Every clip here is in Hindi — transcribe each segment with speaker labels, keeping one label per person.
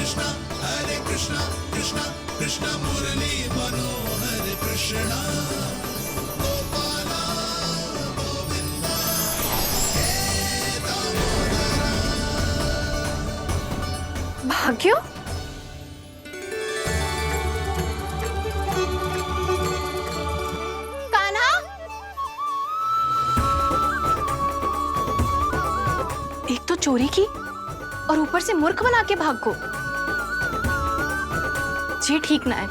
Speaker 1: कृष्णा कृष्णा कृष्णा मुरली मनोहर कृष्णा गोपाला गोविंदा हे दामोदरा।
Speaker 2: भाग्य, कान्हा, एक तो चोरी की और ऊपर से मूर्ख बना के भाग को। ये ठीक ना है।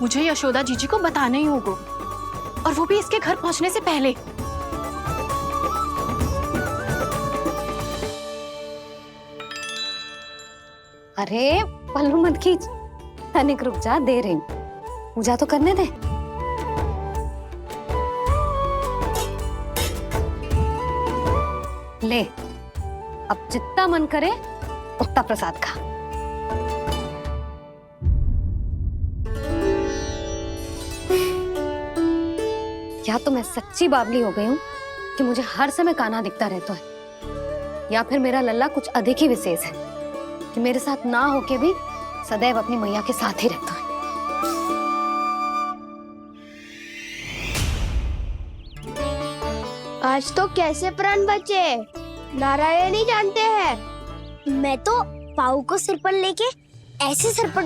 Speaker 2: मुझे यशोदा जीजी को बताना ही होगा, और वो भी इसके घर पहुंचने से पहले।
Speaker 3: अरे पल्लू मत खींच, तनिक रुक जा, दे रही हूं, पूजा तो करने दे। ले, अब जितना मन करे उतना प्रसाद खा। या तो मैं सच्ची बावली हो गई हूँ कि मुझे हर समय कान्हा दिखता रहता है, या फिर मेरा लल्ला कुछ अधिक ही विशेष है कि मेरे साथ ना होके भी सदैव अपनी मैया के साथ ही रहता है।
Speaker 4: आज तो कैसे प्राण बचे, नारायण ही जानते हैं। मैं तो पाऊ को सिर पर लेके ऐसे सरपट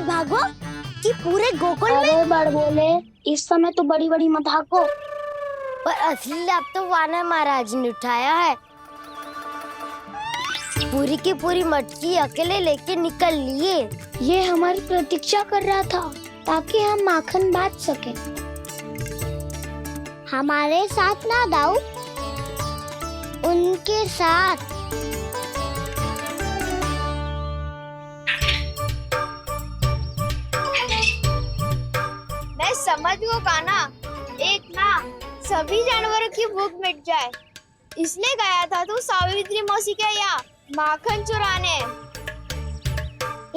Speaker 4: भागो कि पूरे गोकुल में बड़ बोले। इस समय तो बड़ी बड़ी मत हाको, पर असली लाभ तो वानर महाराज ने उठाया है। पूरी की पूरी मटकी अकेले लेके निकल लिए। ये हमारी प्रतीक्षा कर रहा था ताकि हम माखन बांट सके। हमारे साथ ना दाऊ, उनके साथ। मैं समझ गो कान्हा, एक ना सभी जानवरों की भूख मिट जाए, इसलिए गया था तू सावित्री मौसी के यहाँ माखन चुराने।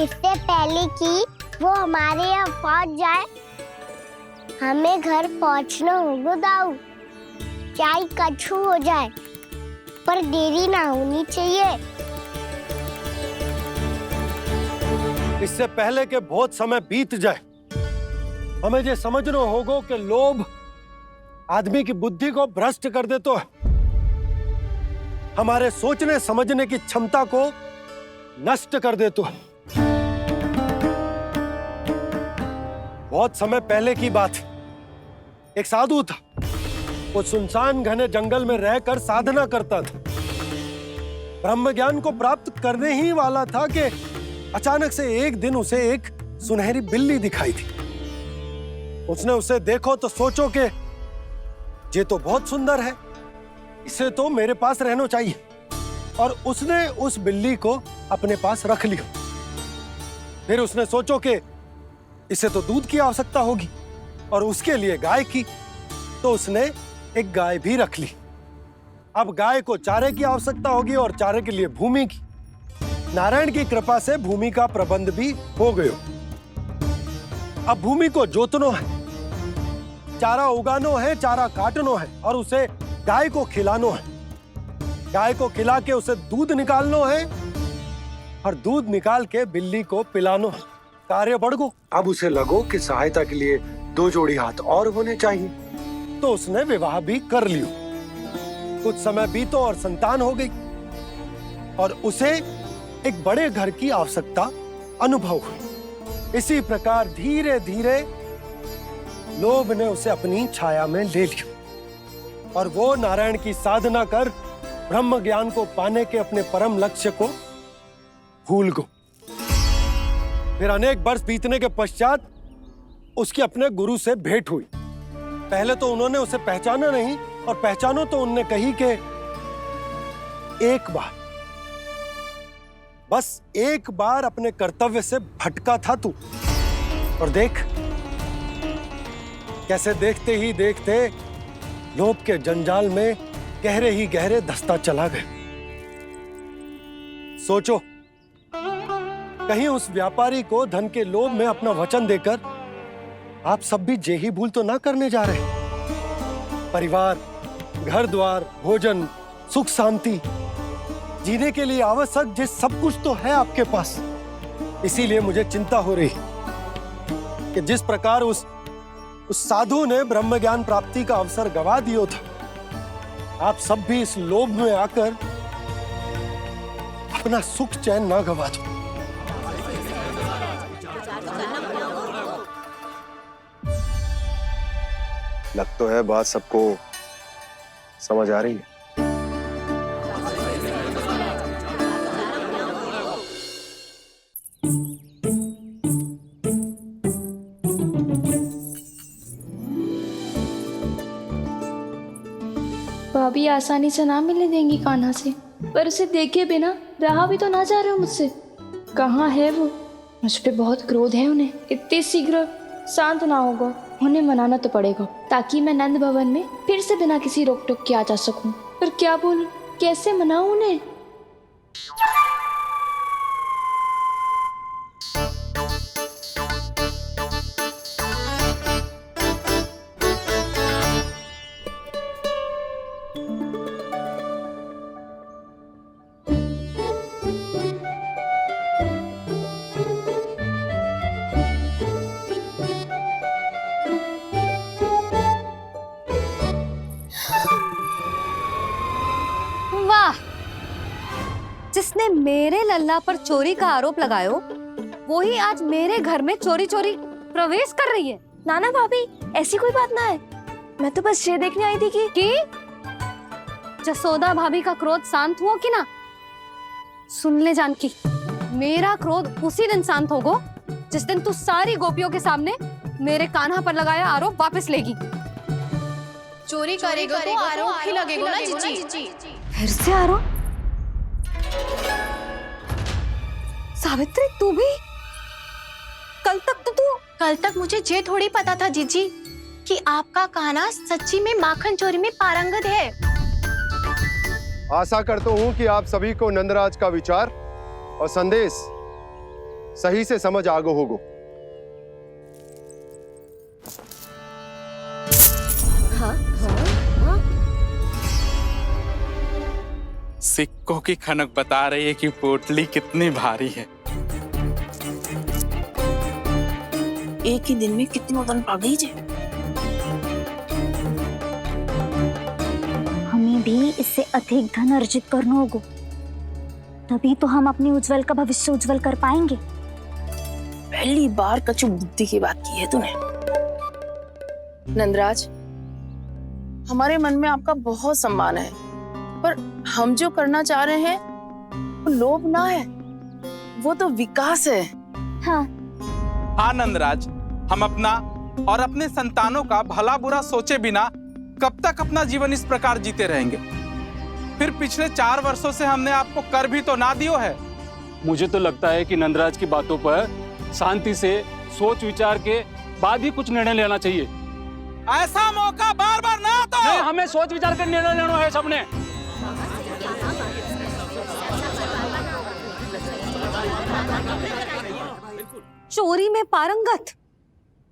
Speaker 4: इससे पहले कि वो हमारे यहाँ पहुँच जाए, हमें घर पहुँचना होगा दाऊ। चाहे कछु हो जाए, पर देरी ना होनी चाहिए।
Speaker 5: इससे पहले के बहुत समय बीत जाए, हमें ये समझना होगा कि लोभ आदमी की बुद्धि को भ्रष्ट कर देता है, हमारे सोचने समझने की क्षमता को नष्ट कर देता है। बहुत समय पहले की बात, एक साधु था। वो सुनसान घने जंगल में रहकर साधना करता था। ब्रह्म ज्ञान को प्राप्त करने ही वाला था कि अचानक से एक दिन उसे एक सुनहरी बिल्ली दिखाई थी। उसने उसे देखो तो सोचो कि ये तो बहुत सुंदर है, इसे तो मेरे पास रहना चाहिए, और उसने उस बिल्ली को अपने पास रख लिया। फिर उसने सोचो कि इसे तो दूध की आवश्यकता होगी और उसके लिए गाय की, तो उसने एक गाय भी रख ली। अब गाय को चारे की आवश्यकता होगी और चारे के लिए भूमि की। नारायण की कृपा से भूमि का प्रबंध भी हो गया। अब भूमि को जोतनो है, चारा उगानो है, चारा काटनो है, और उसे गाय को खिलानो है। गाय को खिला के उसे दूध निकालनो है, और दूध निकाल के बिल्ली को पिलानो है। कार्य बढ़ गो। अब उसे लगो कि सहायता के लिए 2 जोड़ी हाथ और होने चाहिए, तो उसने विवाह भी कर लियो। कुछ समय बीतो और संतान हो गई, और उसे एक बड़े घर की आवश्यकता अनुभव हुई। इसी प्रकार धीरे धीरे लोभ ने उसे अपनी छाया में ले लिया, और वो नारायण की साधना कर ब्रह्म ज्ञान को पाने के अपने परम लक्ष्य को भूल गो। फिर अनेक वर्ष बीतने के पश्चात उसकी अपने गुरु से भेंट हुई। पहले तो उन्होंने उसे पहचाना नहीं, और पहचानो तो उनने कही कि एक बार, बस एक बार अपने कर्तव्य से भटका था तू, और देख कैसे देखते ही देखते लोभ के जंजाल में गहरे ही गहरे धंसता चला गया। सोचो, कहीं उस व्यापारी को धन के लोभ में अपना वचन देकर आप सब भी जे ही भूल तो ना करने जा रहे। परिवार, घर द्वार, भोजन, सुख शांति, जीने के लिए आवश्यक जिस सब कुछ तो है आपके पास। इसीलिए मुझे चिंता हो रही कि जिस प्रकार उस साधु ने ब्रह्म ज्ञान प्राप्ति का अवसर गवा दिया था, आप सब भी इस लोभ में आकर अपना सुख चैन ना गवा दो।
Speaker 6: लग तो है बात सबको समझ आ रही है।
Speaker 7: भाभी आसानी से ना मिलने देंगी कान्हा से, पर उसे देखे बिना रहा भी तो ना जा रहे हो मुझसे। कहाँ है वो? मुझ पे बहुत क्रोध है उन्हें। इतने शीघ्र शांत ना होगा, उन्हें मनाना तो पड़ेगा ताकि मैं नंद भवन में फिर से बिना किसी रोक टोक के आ जा सकूं। पर क्या बोलूं, कैसे मनाऊं उन्हें?
Speaker 3: वाह, जिसने मेरे लल्ला पर चोरी का आरोप लगायो, वो ही आज मेरे घर में चोरी चोरी प्रवेश कर रही है।
Speaker 7: नाना भाभी, ऐसी कोई बात ना है, मैं तो बस ये देखने आई थी कि
Speaker 3: जसोदा भाभी का क्रोध शांत हुआ कि ना? सुन ले जानकी, मेरा क्रोध उसी दिन शांत होगा जिस दिन तू सारी गोपियों के सामने मेरे कान्हा पर लगाया आरोप वापस लेगी।
Speaker 2: चोरी करेगा तो आरोप ही लगेगा ना जीजी।
Speaker 3: फिर से आरोप? सावित्री, तू भी?
Speaker 2: कल तक मुझे ये थोड़ी पता था जीजी कि आपका कान्हा सच्ची में माखन चोरी में पारंगत है।
Speaker 6: आशा करता हूं कि आप सभी को नंदराज का विचार और संदेश सही से समझ आगो होगो।
Speaker 8: सिक्कों की खनक बता रही है कि पोटली कितनी भारी है।
Speaker 9: एक ही दिन में कितनों धन पा गई जे।
Speaker 4: हमें भी इससे अधिक धन अर्जित करना होगा, तभी तो हम अपने उज्जवल का भविष्य उज्जवल कर पाएंगे।
Speaker 9: पहली बार कछु बुद्धि की बात की है तूने। नंदराज, हमारे मन में आपका बहुत सम्मान है, पर हम जो करना चाह रहे हैं वो लोभ ना है, वो तो विकास है।
Speaker 4: हाँ
Speaker 8: नंदराज, हम अपना और अपने संतानों का भला बुरा सोचे बिना कब तक अपना जीवन इस प्रकार जीते रहेंगे? फिर पिछले 4 वर्षों से हमने आपको कर भी तो ना दियो है।
Speaker 10: मुझे तो लगता है कि नंदराज की बातों पर शांति से सोच विचार के बाद ही कुछ निर्णय लेना चाहिए।
Speaker 8: ऐसा मौका बार बार ना तो
Speaker 10: नहीं, हमें सोच विचार कर निर्णय लेना है सबने।
Speaker 3: चोरी में पारंगत?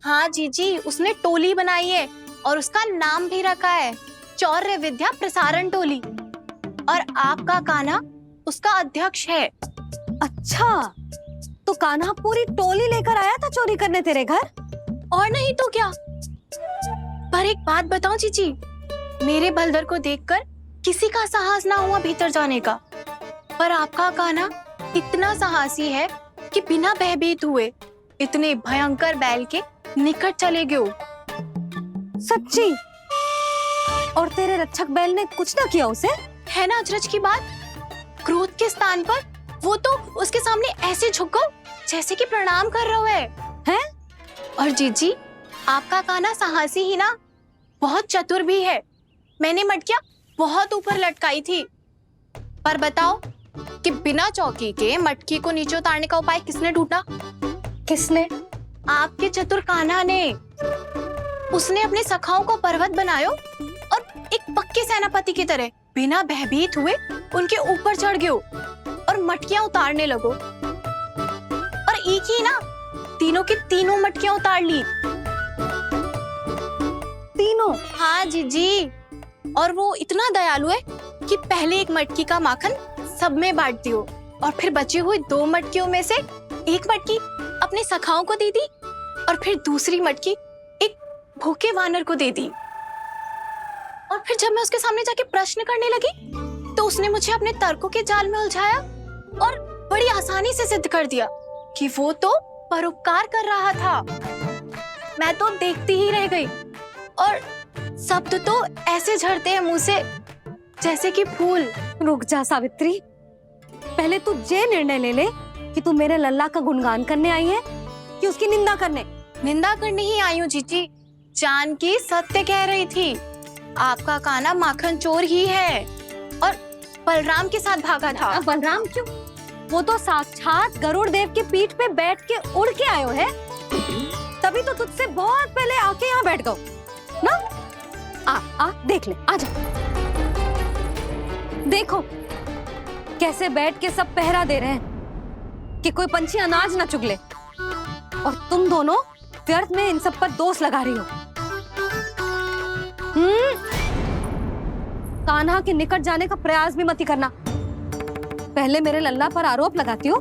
Speaker 2: हाँ जीजी, उसने टोली बनाई है और उसका नाम भी रखा है चौर्य विद्या प्रसारण टोली, और आपका कान्हा उसका अध्यक्ष है।
Speaker 3: अच्छा, तो कान्हा पूरी टोली लेकर आया था चोरी करने तेरे घर?
Speaker 2: और नहीं तो क्या। पर एक बात बताऊं जीजी, मेरे बलदर को देखकर किसी का साहस ना हुआ भीतर जाने का, पर आपका कान्हा इतना साहसी है कि बिना भयभीत हुए इतने भयंकर बैल के निकट चले गए।
Speaker 3: सच्ची? और तेरे रक्षक बैल ने कुछ ना किया उसे?
Speaker 2: है ना अचरज की बात। क्रोध के स्थान पर वो तो उसके सामने ऐसे झुको जैसे कि प्रणाम कर रहा है। और जीजी, आपका कान्हा साहसी ही ना, बहुत चतुर भी है। मैंने मटकियां बहुत ऊपर लटकाई थी, पर बताओ कि बिना चौकी के मटकी को नीचे उतारने का उपाय किसने ढूंढा?
Speaker 3: किसने?
Speaker 2: आपके चतुर कान्हा ने। उसने अपने सखाओं को पर्वत बनायो और एक पक्के सेनापति की तरह बिना भयभीत हुए उनके ऊपर चढ़ गयो और मटकियां उतारने लगो। और एक ही ना, तीनों की तीनों मटकियां उतार ली।
Speaker 3: तीनों?
Speaker 2: हाँ जीजी, और वो इतना दयालु है कि पहले एक मटकी का माखन सब में बांटती हूँ और फिर बची हुई 2 मटकियों में से एक मटकी अपने सखाओं को दे दी और फिर दूसरी मटकी एक भूखे वानर को दे दी। और फिर जब मैं उसके सामने जाके प्रश्न करने लगी तो उसने मुझे अपने तर्कों के जाल में उलझाया और बड़ी आसानी से सिद्ध कर दिया कि वो तो परोपकार कर रहा था। मैं तो देखती ही रह गई और शब्द तो ऐसे झड़ते हैं मुंह से जैसे कि फूल।
Speaker 3: रुक जा सावित्री, पहले तू ये निर्णय ले ले कि तू मेरे लल्ला का गुणगान करने आई है कि उसकी निंदा करने।
Speaker 2: निंदा करने ही आई हूँ जीजी। जानकी सत्य कह रही थी, आपका कान्हा माखन चोर ही है और बलराम के साथ भागा था।
Speaker 3: बलराम क्यों? वो तो साक्षात गरुड़ देव की पीठ पे बैठ के उड़ के आयो है, तभी तो तुझसे बहुत पहले आके यहाँ बैठ गओ ना। आ देख ले, आजा। देखो कैसे बैठ के सब पहरा दे रहे हैं कि कोई पंछी अनाज ना चुग ले, और तुम दोनों व्यर्थ में इन सब पर दोष लगा रही हो। कान्हा के निकट जाने का प्रयास भी मत ही करना। पहले मेरे लल्ला पर आरोप लगाती हो,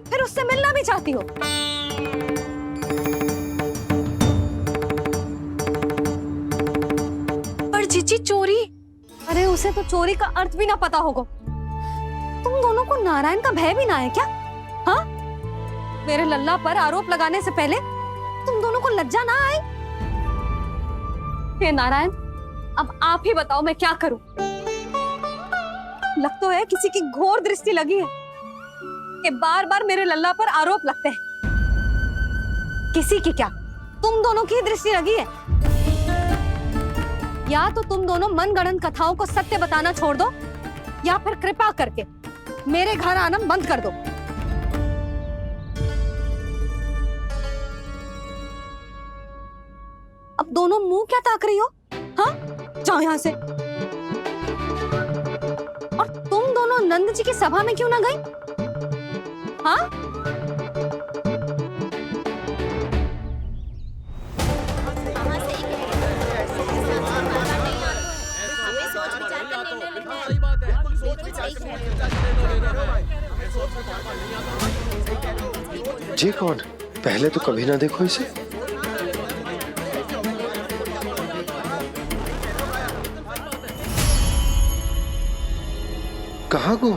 Speaker 3: फिर उससे मिलना भी चाहती हो।
Speaker 2: पर जीजी चोरी,
Speaker 3: अरे उसे तो चोरी का अर्थ भी ना पता होगा। तुम दोनों को नारायण का भय भी ना है क्या? हाँ, मेरे लल्ला पर आरोप लगाने से पहले तुम दोनों को लज्जा ना आई? हे नारायण, अब आप ही बताओ मैं क्या करूं। लग तो है किसी की घोर दृष्टि लगी है कि बार बार मेरे लल्ला पर आरोप लगते हैं। किसी की क्या, तुम दोनों की दृष्टि लगी है। या तो तुम दोनों मनगढ़ंत कथाओं को सत्य बताना छोड़ दो, या फिर कृपा करके मेरे घर आना बंद कर दो। अब दोनों मुंह क्या ताक रही हो? हाँ, जाओ यहां से। और तुम दोनों नंद जी की सभा में क्यों ना गई? हाँ,
Speaker 5: जी कौन? पहले तो कभी ना देखो इसे। कहाँ को?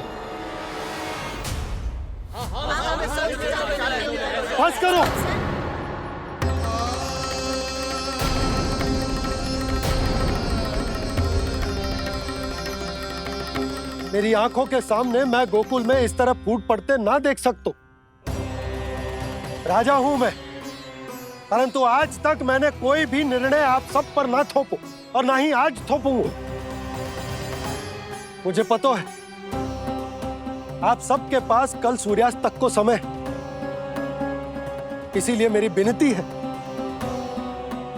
Speaker 5: बस करो। मेरी आंखों के सामने मैं गोकुल में इस तरह फूट पड़ते ना देख सकता। राजा हूं मैं, परंतु आज तक मैंने कोई भी निर्णय आप सब पर ना थोपो और ना ही आज थोपूंगा। मुझे पता है आप सबके पास कल सूर्यास्त तक को समय, इसीलिए मेरी विनती है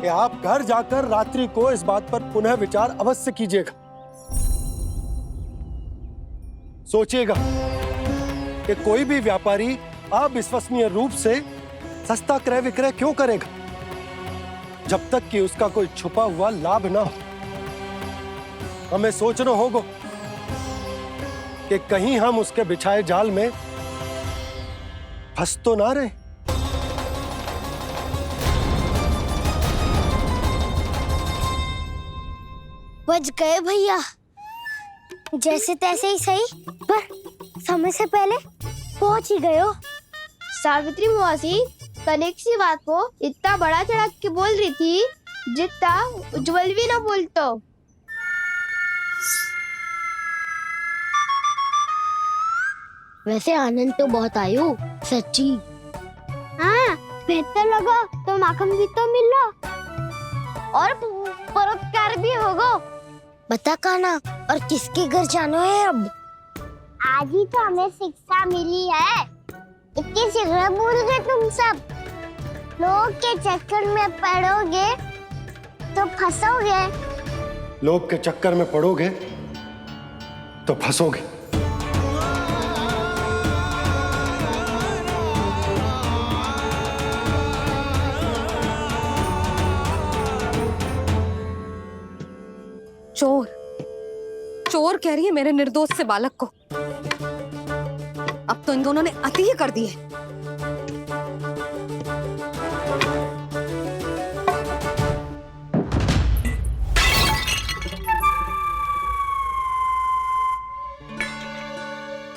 Speaker 5: कि आप घर जाकर रात्रि को इस बात पर पुनः विचार अवश्य कीजिएगा। सोचिएगा कि कोई भी व्यापारी अविश्वसनीय रूप से सस्ता क्रय विक्रय क्यों करेगा जब तक कि उसका कोई छुपा हुआ लाभ ना हो। हमें सोचना होगा कि कहीं हम उसके बिछाए जाल में फंस तो ना रहे।
Speaker 4: बच गए भैया, जैसे तैसे ही सही, पर समय से पहले पहुंच ही गए हो।
Speaker 7: सावित्री मौसी कनेक सी बात को इतना बड़ा चढ़ा के बोल रही थी जितना उज्जवल भी ना बोलतो।
Speaker 4: वैसे आनंद तो बहुत आयो, सच्ची। हाँ, बेहतर लगा तो माखन भी तो मिला और परोपकार भी होगा। बता कान्हा, और किसके घर जाना है अब? आज ही तो हमें शिक्षा मिली है, इतनी शीघ्र भूल गए तुम सब। लोग के चक्कर में पड़ोगे तो फंसोगे।
Speaker 5: लोग के चक्कर में पड़ोगे तो फंसोगे।
Speaker 3: चोर, चोर कह रही है मेरे निर्दोष से बालक को। तो इन दोनों ने अति ही कर दी है।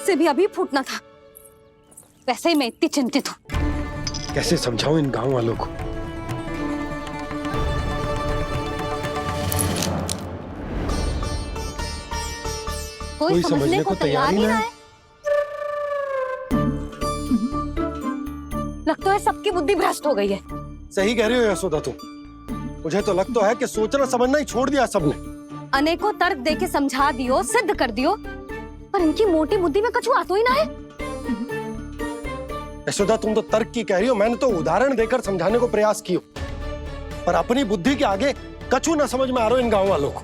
Speaker 3: से भी अभी फूटना था। वैसे ही मैं इतनी चिंतित हूँ।
Speaker 5: कैसे समझाऊं इन गांव वालों को?
Speaker 3: कोई समझने को तैयार ही ना है। लगता है सबकी बुद्धि भ्रष्ट हो गई है।
Speaker 5: सही कह रही हो यशोदा तुम। मुझे तो लगता है कि सोचना समझना ही छोड़ दिया सबने।
Speaker 3: अनेकों तर्क देके समझा दियो, सिद्ध कर दियो, पर इनकी मोटी बुद्धि में कछु आता ही ना है।
Speaker 5: यशोदा तुम तो तर्क की कह रही हो, मैंने तो उदाहरण देकर समझाने को प्रयास किया, पर अपनी बुद्धि के आगे कछु ना समझ में आ रहा इन गांव वालों को।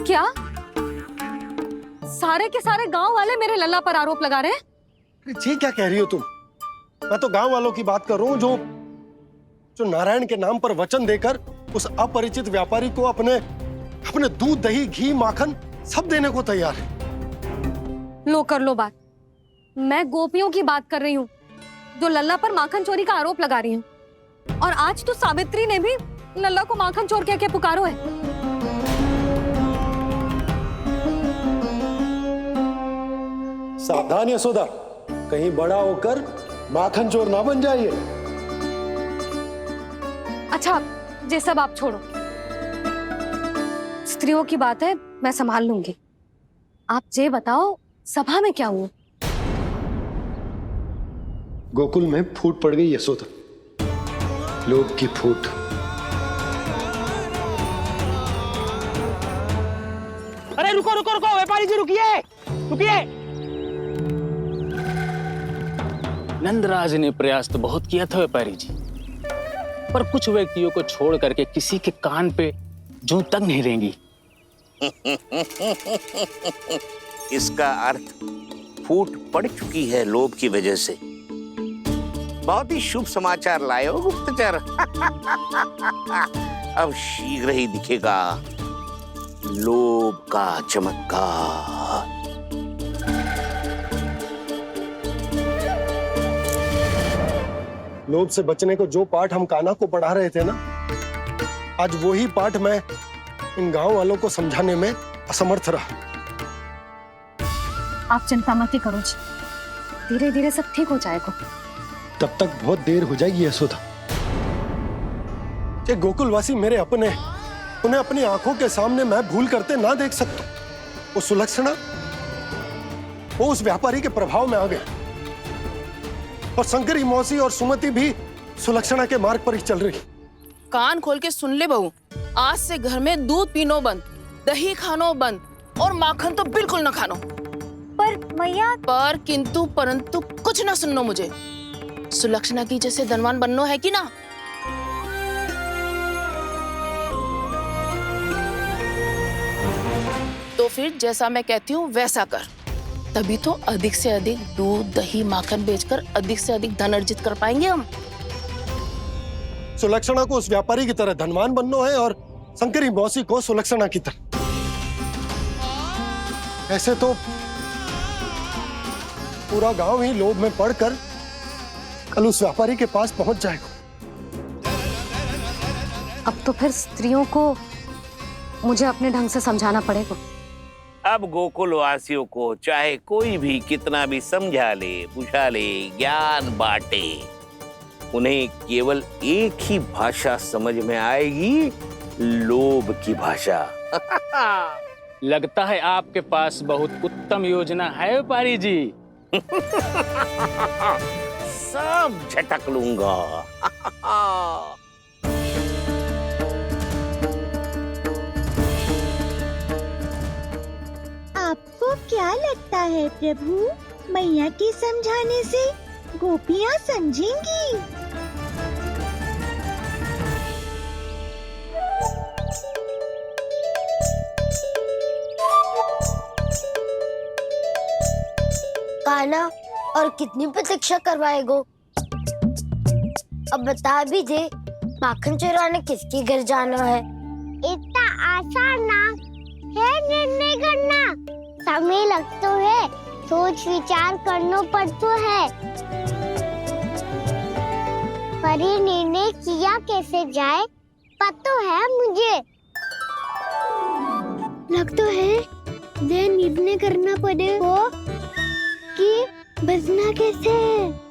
Speaker 3: क्या सारे के सारे गांव वाले मेरे लल्ला पर आरोप लगा रहे हैं?
Speaker 5: जी क्या कह रही हो तुम? मैं तो गांव वालों की बात कर रहा हूँ जो नारायण के नाम पर वचन देकर उस अपरिचित व्यापारी को अपने दूध, दही, घी, माखन सब देने को तैयार है।
Speaker 3: लो कर लो बात। मैं गोपियों की बात कर रही हूँ जो लल्ला पर माखन चोरी का आरोप लगा रही हूँ। और आज तो सावित्री ने भी लल्ला को माखन चोर कह के पुकारो है।
Speaker 5: सावधान यशोदा, कहीं बड़ा होकर माखन चोर ना बन जाइए।
Speaker 3: अच्छा, ये सब आप छोड़ो। स्त्रियों की बात है, मैं संभाल लूंगी। आप ये बताओ, सभा में क्या हुआ?
Speaker 5: गोकुल में फूट पड़ गई यशोदा, लोभ की फूट।
Speaker 11: अरे रुको रुको रुको, व्यापारी जी रुकिए रुकिए।
Speaker 10: नंदराज ने प्रयास तो बहुत किया था व्यापारी जी, पर कुछ व्यक्तियों को छोड़ करके किसी के कान पे जूं तक नहीं रेंगी।
Speaker 12: इसका अर्थ फूट पड़ चुकी है लोभ की वजह से। बहुत ही शुभ समाचार लाए हो गुप्तचर। अब शीघ्र ही दिखेगा लोभ का चमत्कार।
Speaker 5: लोभ से बचने को जो पाठ हम कान्हा को पढ़ा रहे थे ना, आज वही पाठ मैं इन गांव वालों को समझाने में असमर्थ रहा।
Speaker 3: आप चिंता मत करो जी, धीरे धीरे सब ठीक हो जाएगा।
Speaker 5: तब तक बहुत देर हो जाएगी यशोदा। ये गोकुलवासी मेरे अपने, उन्हें अपनी आंखों के सामने मैं भूल करते ना देख सकता। वो सुलक्षणा, वो उस व्यापारी के प्रभाव में आ गए, और शंकरी मौसी और सुमति भी सुलक्षणा के मार्ग पर ही चल रही।
Speaker 9: कान खोल के सुन ले बहू, आज से घर में दूध पीनो बंद, दही खानो बंद, और माखन तो बिल्कुल न खानो।
Speaker 4: पर मैया,
Speaker 9: पर किंतु परंतु कुछ ना सुननो मुझे। सुलक्षणा की जैसे धनवान बननो है कि ना? तो फिर जैसा मैं कहती हूँ वैसा कर, तभी तो अधिक से अधिक दूध, दही, माखन बेचकर अधिक से अधिक धन अर्जित कर पाएंगे हम।
Speaker 5: सुलक्षणा को उस व्यापारी की तरह धनवान बनना है और शंकरी मौसी को सुलक्षणा की तरह। ऐसे तो पूरा गांव ही लोभ में पड़कर कल उस व्यापारी के पास पहुंच जाएगा।
Speaker 3: अब तो फिर स्त्रियों को मुझे अपने ढंग से समझाना पड़ेगा।
Speaker 12: अब गोकुल वासियों को चाहे कोई भी कितना भी समझा ले, बुझा ले, ज्ञान बांटे, उन्हें केवल एक ही भाषा समझ में आएगी, लोभ की भाषा।
Speaker 10: लगता है आपके पास बहुत उत्तम योजना है व्यापारी जी।
Speaker 12: सब झटक लूंगा।
Speaker 13: आपको क्या लगता है प्रभु, मैया के समझाने से गोपियाँ समझेंगी?
Speaker 4: कान्हा, और कितनी प्रतीक्षा करवाएगो? अब बता भी दे, माखन चुराने किसके घर जाना है? इतना आसान ना है निर्णय करना। समय लग तो है, सोच विचार करना पड़ता है, पर ये निर्णय किया कैसे जाए पता है मुझे। लगता है ये निर्णय करना पड़ेगा कि बचना कैसे है।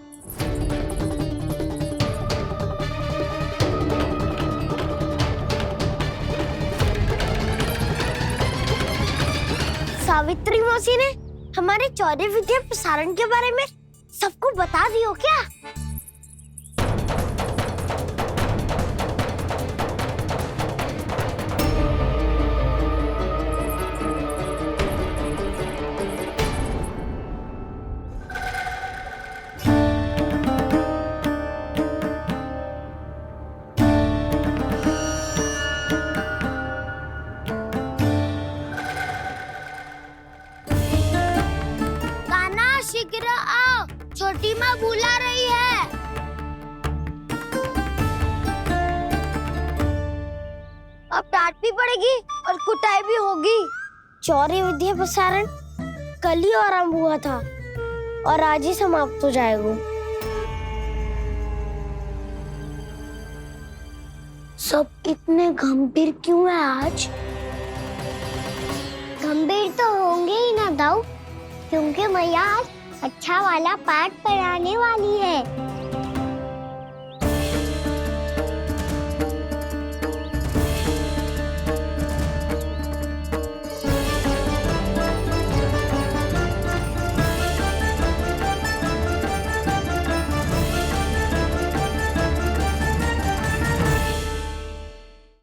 Speaker 4: सावित्री मौसी ने हमारे चौरे विद्या प्रसारण के बारे में सबको बता दियो क्या? शीघ्र आओ, छोटी माँ बुला रही है। अब डांट भी पड़ेगी और कुटाई भी होगी। चौरी विद्या प्रसारण कल ही आरंभ हुआ था और आज ही समाप्त हो जाएगा। सब इतने गंभीर क्यों है आज? गंभीर तो होंगे ही ना दाऊ, क्योंकि मैया आज अच्छा वाला पाठ पढ़ाने वाली है।